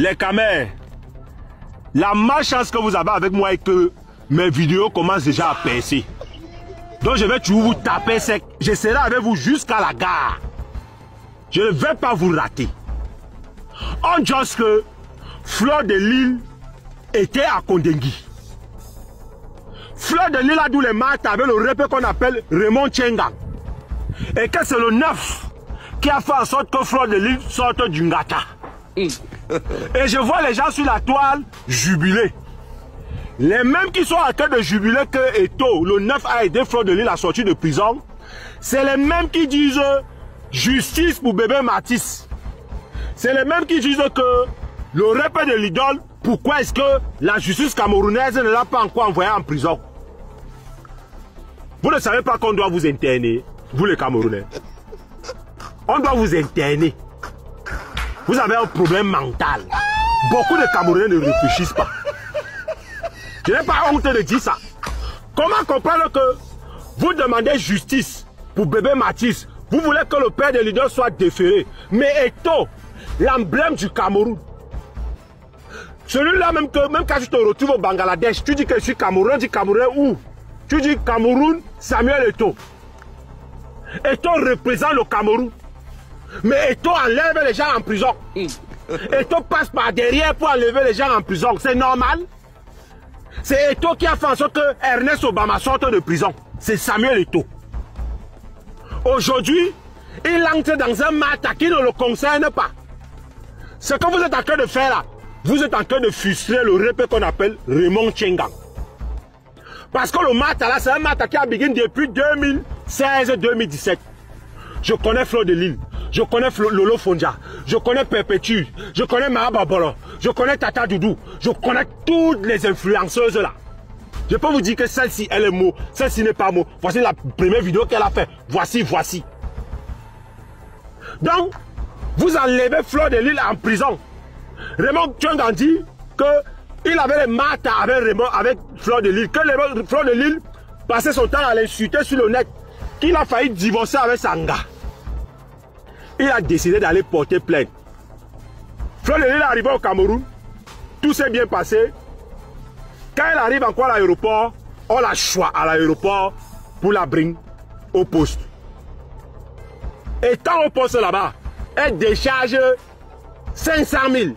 Les camers, la malchance que vous avez avec moi est que mes vidéos commencent déjà à percer. Donc je vais toujours vous taper sec. Je serai avec vous jusqu'à la gare. Je ne vais pas vous rater. On dit que Fleur de Lille était à Kondengui. Fleur de Lille a d'où les maths avec le repère qu'on appelle Raymond Tchengang. Et que c'est le 9 qui a fait en sorte que Fleur de Lille sorte du Ngata. Et je vois les gens sur la toile jubiler. Les mêmes qui sont en train de jubiler que Eto, le 9 a aidé Fleur de Lille à sortir de prison. C'est les mêmes qui disent justice pour bébé Matisse. C'est les mêmes qui disent que le repère de l'idole, pourquoi est-ce que la justice camerounaise ne l'a pas encore envoyé en prison? Vous ne savez pas qu'on doit vous interner, vous les Camerounais. On doit vous interner. Vous avez un problème mental. Beaucoup de Camerounais ne réfléchissent pas. Je n'ai pas honte de dire ça. Comment comprendre que vous demandez justice pour bébé Matisse? Vous voulez que le père de l'idole soit déféré. Mais Eto, l'emblème du Cameroun. Celui-là, même quand tu te retrouves au Bangladesh, tu dis que je suis Cameroun, tu dis Cameroun où? Tu dis Cameroun, Samuel Eto. Eto représente le Cameroun. Mais Eto enlève les gens en prison. Eto passe par derrière pour enlever les gens en prison. C'est normal. C'est Eto qui a fait en sorte que Ernest Obama sorte de prison. C'est Samuel Eto. Aujourd'hui, il entre dans un matin qui ne le concerne pas. Ce que vous êtes en train de faire là, vous êtes en train de frustrer le repère qu'on appelle Raymond Tchengang. Parce que le matin là, c'est un matin qui a begun depuis 2016-2017. Je connais Fleur de Lille, je connais Lolo Fonja, je connais Perpétue, je connais Mahababoro, je connais Tata Doudou, je connais toutes les influenceuses là. Je peux vous dire que celle-ci, elle est mot, celle-ci n'est pas mot. Voici la première vidéo qu'elle a fait. Voici. Donc, vous enlevez Fleur de Lille en prison. Raymond Tchengang dit qu'il avait les maths avec Fleur de Lille. Que Fleur de Lille passait son temps à l'insulter sur le net. Qu'il a failli divorcer avec Sanga. Il a décidé d'aller porter plainte. Fleur de Lille est arrivé au Cameroun. Tout s'est bien passé. Quand elle arrive encore à l'aéroport, on la choisit à l'aéroport pour la bring au poste. Et tant au poste là-bas, elle décharge 500 000.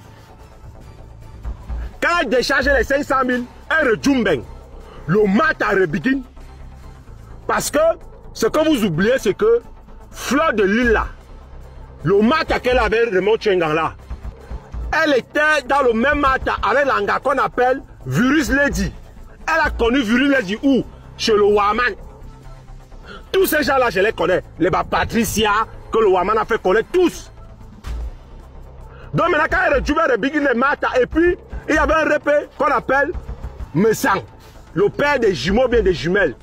Quand elle décharge les 500 000, elle retourne. Le mat a rebigin. Parce que ce que vous oubliez, c'est que Fleur de Lille là, le mat qu'elle avait Raymond Tchengang là, elle était dans le même mat avec l'anga qu'on appelle Virus Lady. Elle a connu Virus Lady où? Chez le Waman. Tous ces gens-là, je les connais. Les Patricia, que le Waman a fait connaître tous. Donc maintenant, quand elle retrouve les big les maths, et puis il y avait un repère qu'on appelle Messang, le père des jumeaux, bien des jumelles.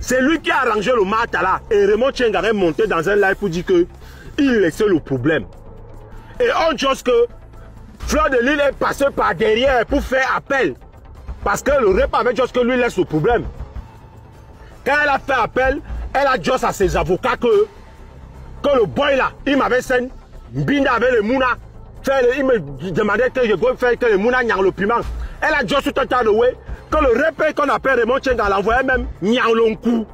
C'est lui qui a arrangé le mat là. Et Raymond Tchengang est monté dans un live pour dire qu'il laissait le problème. Et on dit que Fleur de Lille est passé par derrière pour faire appel. Parce que le rep avait dit que lui laisse le problème. Quand elle a fait appel, elle a dit à ses avocats que le boy là, il m'avait senn, Mbinda avec le Mouna. Il me demandait que je dois faire que le Mouna nyang le piment. Elle a dit tout un tas de way que le repère qu'on appelle Raymond Tchengang l'envoyait même nyang l'onkou.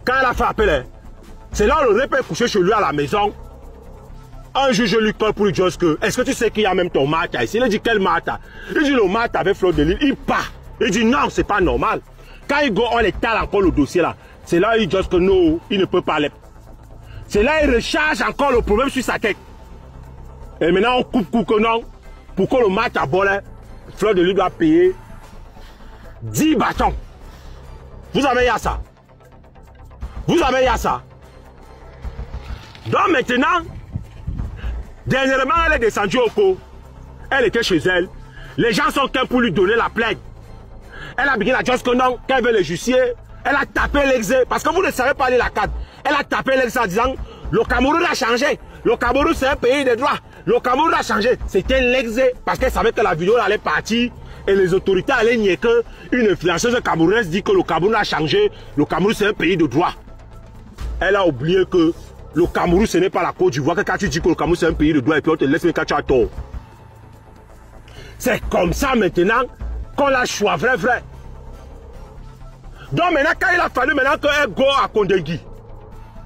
Quand elle a fait appel, c'est là le repère couché chez lui à la maison. Un juge lui colle pour lui dire que est-ce que tu sais qu'il y a même ton mata ici? Il a dit quel mata? Il dit le mata avec Fleur de Lille. Il part. Il dit non, c'est pas normal. Quand il go, on étale encore le dossier là. C'est là il dit que non, il ne peut pas aller. C'est là il recharge encore le problème sur sa tête. Et maintenant on coupe que non. Pour que le mata vole, Fleur de Lille doit payer 10 bâtons. Vous avez eu ça. Vous avez eu ça. Donc maintenant, dernièrement, elle est descendue au co. Elle était chez elle. Les gens sont qu'un pour lui donner la plainte. Elle a bien la chose que non, qu'elle veut le justifier. Elle a tapé l'exé. Parce que vous ne savez pas lire la carte. Elle a tapé l'exé en disant le Cameroun a changé. Le Cameroun, c'est un pays de droit. Le Cameroun a changé. C'était l'exé. Parce qu'elle savait que la vidéo allait partir. Et les autorités allaient nier qu'une influenceuse camerounaise dit que le Cameroun a changé. Le Cameroun, c'est un pays de droit. Elle a oublié que le Cameroun, ce n'est pas la Côte d'Ivoire. Quand tu dis que le Cameroun, c'est un pays de droit et puis on te laisse mais quand tu as tort. C'est comme ça maintenant qu'on l'a choisi vrai. Donc maintenant, quand il a fallu maintenant qu'un go à Kondengui,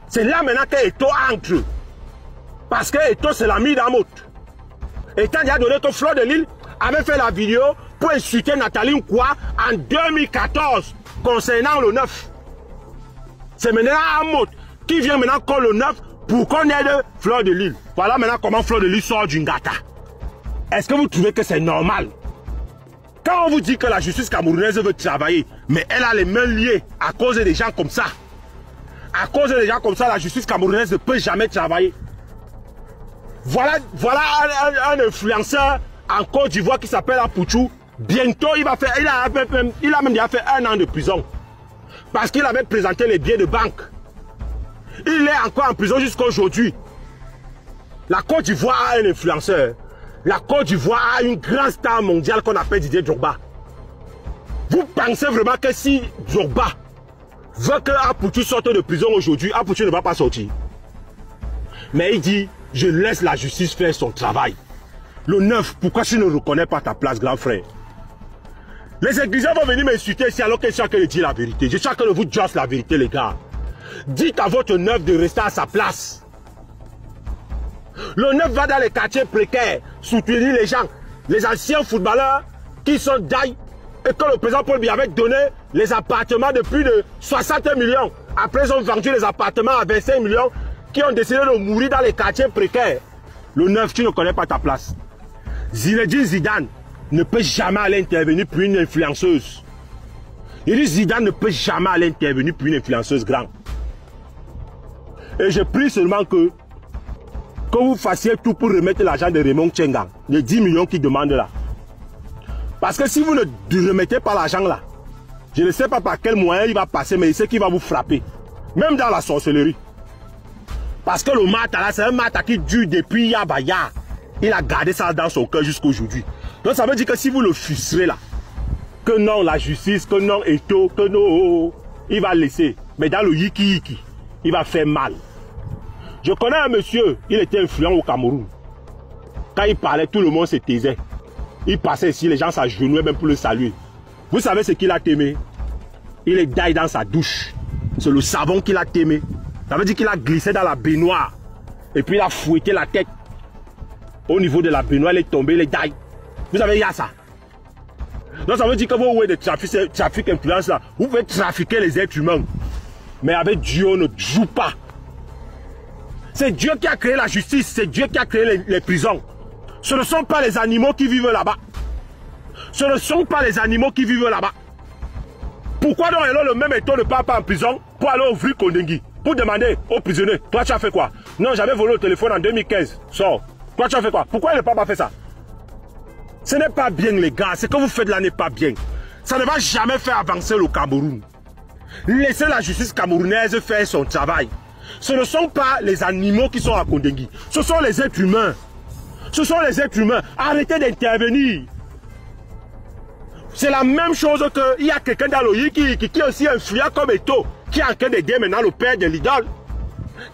c'est là maintenant qu'Eto entre. Parce que Eto, c'est l'ami d'Amot. Eto a donné que Fleur de Lille avait fait la vidéo pour insulter Nathalie Nkwa en 2014 concernant le 9. C'est maintenant Amot qui vient maintenant comme le 9 pour qu'on aide Fleur de Lille. Voilà maintenant comment Fleur de Lille sort du Ngata. Est-ce que vous trouvez que c'est normal? Quand on vous dit que la justice camerounaise veut travailler, mais elle a les mains liées à cause des gens comme ça. À cause des gens comme ça, la justice camerounaise ne peut jamais travailler. Voilà un influenceur en Côte d'Ivoire qui s'appelle Apouchou. Bientôt, il a même déjà fait 1 an de prison. Parce qu'il avait présenté les billets de banque. Il est encore en prison jusqu'à aujourd'hui. La Côte d'Ivoire a un influenceur. La Côte d'Ivoire a une grande star mondiale qu'on appelle Didier Drogba. Vous pensez vraiment que si Drogba veut que Apouchou sorte de prison aujourd'hui, Apouchou ne va pas sortir? Mais il dit, je laisse la justice faire son travail. Le 9, pourquoi tu ne reconnais pas ta place, grand frère? Les églisains vont venir m'insulter ici alors que chacun dit la vérité. Je suis chacun de vous juste la vérité, les gars. Dites à votre 9 de rester à sa place. Le 9 va dans les quartiers précaires, soutenir les gens, les anciens footballeurs qui sont d'ailleurs et que le président Paul Biya avait donné les appartements de plus de 60 millions. Après, ils ont vendu les appartements à 25 millions qui ont décidé de mourir dans les quartiers précaires. Le 9, tu ne connais pas ta place. Zinedine Zidane ne peut jamais aller intervenir pour une influenceuse. Il dit Zidane ne peut jamais aller intervenir pour une influenceuse grande. Et je prie seulement que vous fassiez tout pour remettre l'argent de Raymond Tchenga, les 10 millions qu'il demande là. Parce que si vous ne remettez pas l'argent là, je ne sais pas par quel moyen il va passer, mais il sait qu'il va vous frapper. Même dans la sorcellerie. Parce que le Mata là, c'est un Mata qui dure depuis Yabaya. Il a gardé ça dans son cœur jusqu'à aujourd'hui. Donc ça veut dire que si vous le frustrez là, que non la justice, que non Eto, que non, il va laisser. Mais dans le Yiki, il va faire mal. Je connais un monsieur, il était influent au Cameroun. Quand il parlait, tout le monde se taisait. Il passait ici, les gens s'agenouillaient même pour le saluer. Vous savez ce qu'il a aimé? Il est daille dans sa douche. C'est le savon qu'il a aimé. Ça veut dire qu'il a glissé dans la baignoire. Et puis il a fouetté la tête. Au niveau de la baignoire, il est tombé, il est daille. Vous savez, il y a ça. Donc ça veut dire que vous voyez des trafics influence là. Vous pouvez trafiquer les êtres humains. Mais avec Dieu, on ne joue pas. C'est Dieu qui a créé la justice, c'est Dieu qui a créé les prisons. Ce ne sont pas les animaux qui vivent là-bas. Ce ne sont pas les animaux qui vivent là-bas. Pourquoi donc alors le même Eto ne part pas en prison pour aller ouvrir Kondengui, pour demander aux prisonniers, toi tu as fait quoi? Non, j'avais volé le téléphone en 2015, sors. Toi tu as fait quoi? Pourquoi il ne peut pas fait ça? Ce n'est pas bien les gars, ce que vous faites là n'est pas bien. Ça ne va jamais faire avancer le Cameroun. Laissez la justice camerounaise faire son travail. Ce ne sont pas les animaux qui sont à Kondengui. Ce sont les êtres humains. Ce sont les êtres humains. Arrêtez d'intervenir. C'est la même chose qu'il y a quelqu'un dans le Yiki qui est aussi influent comme Eto, qui est en train d'aider maintenant le père de l'idole.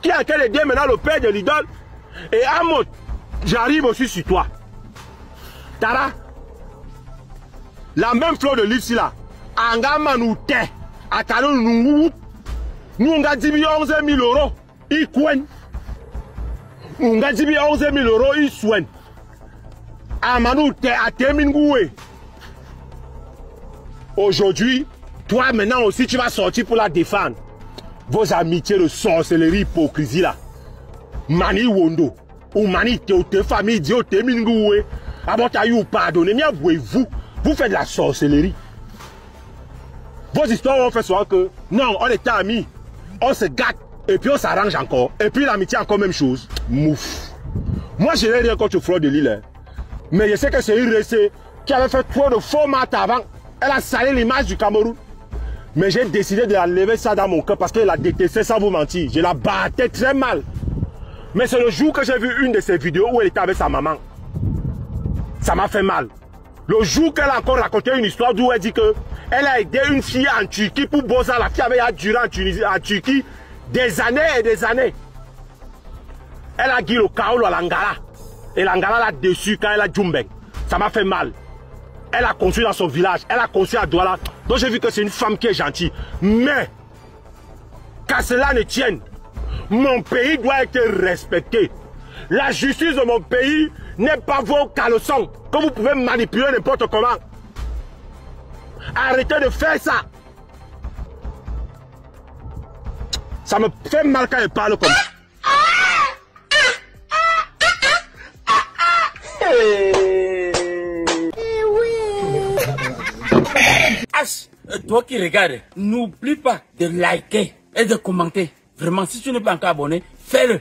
Qui est en train d'aider maintenant le père de l'idole. Et Amot, j'arrive aussi sur toi. Tara, la même Fleur de Lille là, Anga Manoute, Atano Nungu, nous on a dit 11 000 €, il coin. On a dit 11 000 €, il soigne. Amanoute, Atemingoué. Aujourd'hui, toi maintenant aussi tu vas sortir pour la défendre. Vos amitiés de sorcellerie, hypocrisie là. Mani Wondo, ou Mani Théoté, famille Dioté Mingoué. Avant t'as eu pardonner, mais vous faites de la sorcellerie. Vos histoires ont fait souvent que non, on était amis, on se gâte et puis on s'arrange encore. Et puis l'amitié encore même chose. Mouf. Moi je n'ai rien contre Fleur de Lille. Mais je sais que c'est une restée qui avait fait trop de faux maths avant. Elle a salé l'image du Cameroun. Mais j'ai décidé de la lever ça dans mon cœur parce qu'elle a détesté sans vous mentir. Je la battais très mal. Mais c'est le jour que j'ai vu une de ses vidéos où elle était avec sa maman. Ça m'a fait mal. Le jour qu'elle a encore raconté une histoire d'où elle dit qu'elle a aidé une fille en Turquie pour bosser. La fille avait duré en Turquie des années et des années. Elle a dit le Kaolo à l'Angala. Et l'Angala l'a déçu quand elle a Djumbeng. Ça m'a fait mal. Elle a construit dans son village. Elle a construit à Douala. Donc j'ai vu que c'est une femme qui est gentille. Mais, qu'à cela ne tienne, mon pays doit être respecté. La justice de mon pays n'est pas vos caleçons que vous pouvez manipuler n'importe comment. Arrêtez de faire ça. Ça me fait mal quand elle parle comme ça. Toi qui regardes, n'oublie pas de liker et de commenter. Vraiment, si tu n'es pas encore abonné, fais-le.